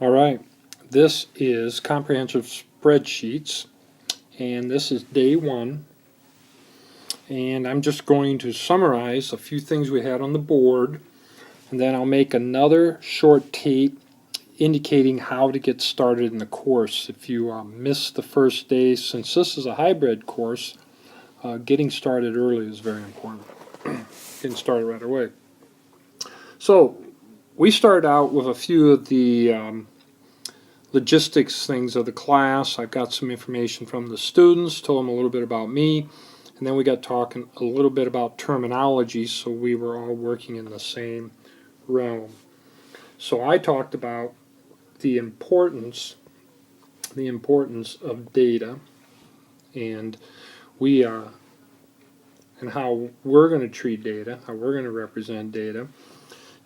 All right, this is comprehensive spreadsheets, and this is day one. And I'm just going to summarize a few things we had on the board, and then I'll make another short tape indicating how to get started in the course. If you missed the first day, since this is a hybrid course, getting started early is very important. Getting started right away. So we started out with a few of the logistics things of the class. I've got some information from the students, told them a little bit about me, and then we got talking a little bit about terminology, so we were all working in the same realm. So I talked about the importance of data, and and how we're going to treat data, how we're going to represent data,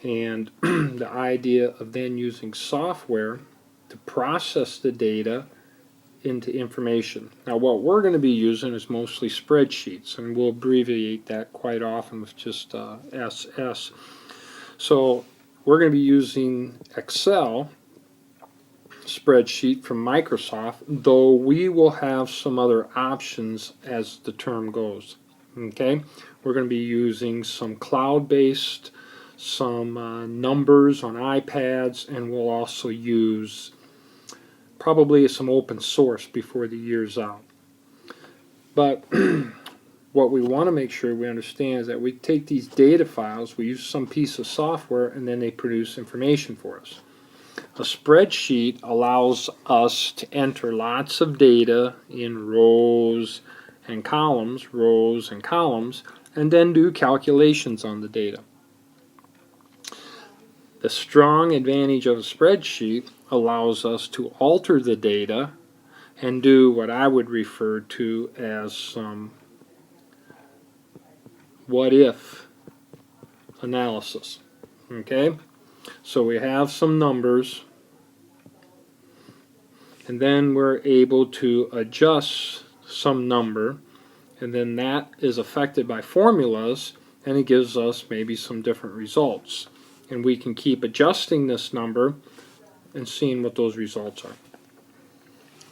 and the idea of then using software to process the data into information. Now what we're going to be using is mostly spreadsheets, and we'll abbreviate that quite often with just SS. So we're going to be using Excel spreadsheet from Microsoft, though we will have some other options as the term goes. Okay, we're going to be using some cloud-based, some numbers on iPads, and we'll also use probably some open source before the year's out. But what we want to make sure we understand is that we take these data files, we use some piece of software, and then they produce information for us. A spreadsheet allows us to enter lots of data in rows and columns, and then do calculations on the data. The strong advantage of a spreadsheet allows us to alter the data and do what I would refer to as some what-if analysis. Okay? So we have some numbers, and then we're able to adjust some number, and then that is affected by formulas, and it gives us maybe some different results. And we can keep adjusting this number and seeing what those results are.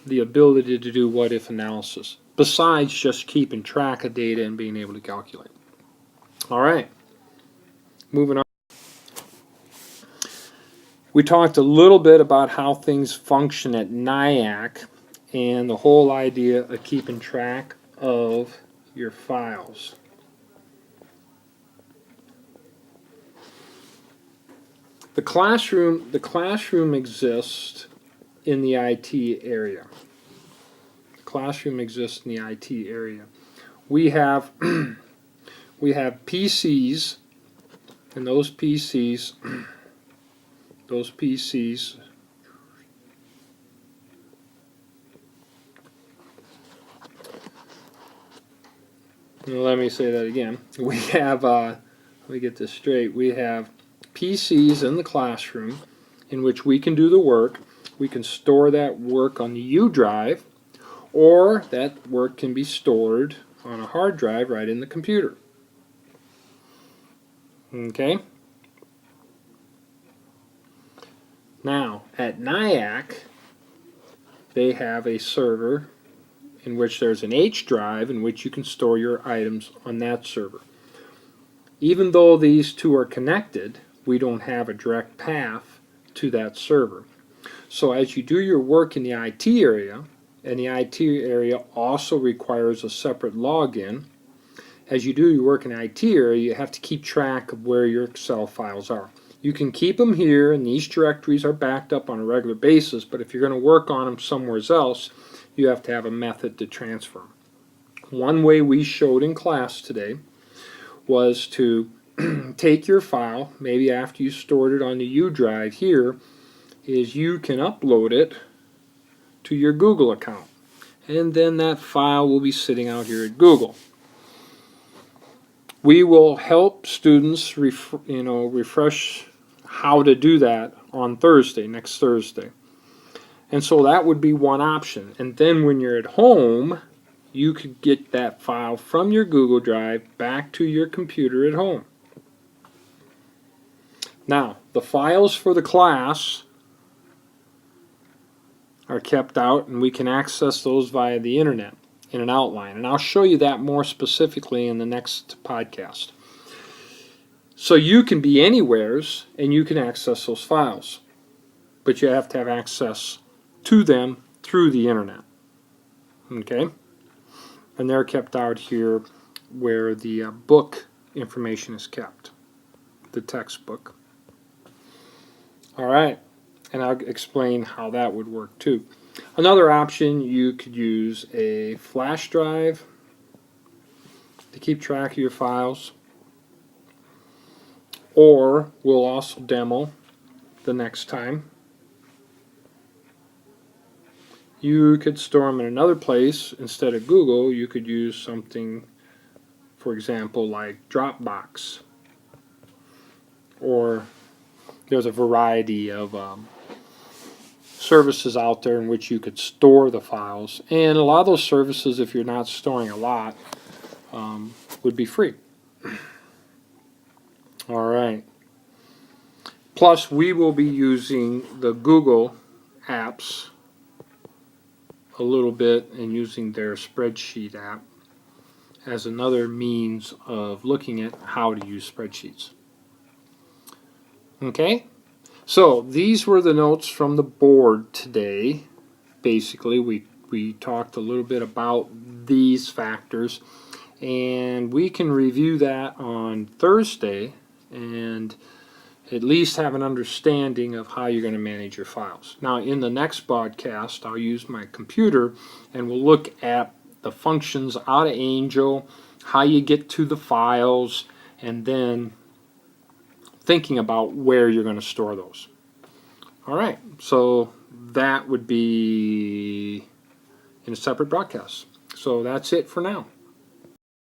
The ability to do what-if analysis, besides just keeping track of data and being able to calculate. All right, moving on. We talked a little bit about how things function at NIACC and the whole idea of keeping track of your files. The classroom exists in the IT area. The classroom exists in the IT area. We have PCs, and those PCs let me say that again. We have let me get this straight. We have PCs in the classroom in which we can do the work. We can store that work on the U drive, or that work can be stored on a hard drive right in the computer. Okay? Now, at NIACC, they have a server in which there's an H drive in which you can store your items on that server. Even though these two are connected, we don't have a direct path to that server. So as you do your work in the IT area, and the IT area also requires a separate login, as you do your work in the IT area, you have to keep track of where your Excel files are. You can keep them here, and these directories are backed up on a regular basis, but if you're going to work on them somewhere else, you have to have a method to transfer them. One way we showed in class today was to take your file, maybe after you stored it on the U drive here, is you can upload it to your Google account. And then that file will be sitting out here at Google. We will help students refresh how to do that on Thursday, next Thursday. And so that would be one option. And then when you're at home, you could get that file from your Google Drive back to your computer at home. Now, the files for the class are kept out, and we can access those via the internet in an outline. And I'll show you that more specifically in the next podcast. So you can be anywheres and you can access those files, but you have to have access to them through the internet. Okay? And they're kept out here where the book information is kept, the textbook. All right, and I'll explain how that would work too. Another option, you could use a flash drive to keep track of your files, or we'll also demo the next time. You could store them in another place. Instead of Google, you could use something, for example, like Dropbox, or there's a variety of services out there in which you could store the files, and a lot of those services, if you're not storing a lot, would be free. All right. Plus, we will be using the Google apps a little bit and using their spreadsheet app as another means of looking at how to use spreadsheets. Okay? So these were the notes from the board today. Basically, we talked a little bit about these factors, and we can review that on Thursday and at least have an understanding of how you're going to manage your files. Now, in the next broadcast, I'll use my computer and we'll look at the functions out of Angel, how you get to the files, and then thinking about where you're going to store those. All right, so that would be in a separate broadcast. So that's it for now.